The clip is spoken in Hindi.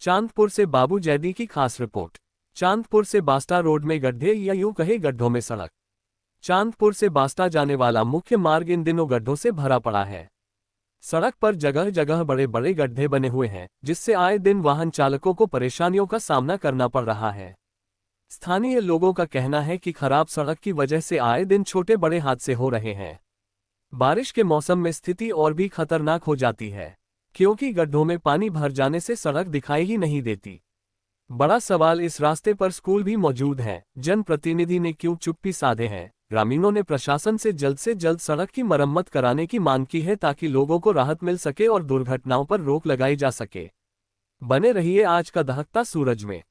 चांदपुर से बाबू जैदी की खास रिपोर्ट। चांदपुर से बास्ता रोड में गड्ढे या यूं कहे गड्ढों में सड़क। चांदपुर से बास्ता जाने वाला मुख्य मार्ग इन दिनों गड्ढों से भरा पड़ा है। सड़क पर जगह जगह बड़े बड़े गड्ढे बने हुए हैं, जिससे आए दिन वाहन चालकों को परेशानियों का सामना करना पड़ रहा है। स्थानीय लोगों का कहना है कि खराब सड़क की वजह से आए दिन छोटे बड़े हादसे हो रहे हैं। बारिश के मौसम में स्थिति और भी खतरनाक हो जाती है, क्योंकि गड्ढों में पानी भर जाने से सड़क दिखाई ही नहीं देती। बड़ा सवाल, इस रास्ते पर स्कूल भी मौजूद है, जनप्रतिनिधि ने क्यों चुप्पी साधे हैं। ग्रामीणों ने प्रशासन से जल्द सड़क की मरम्मत कराने की मांग की है, ताकि लोगों को राहत मिल सके और दुर्घटनाओं पर रोक लगाई जा सके। बने रहिए आज का दहकता सूरज में।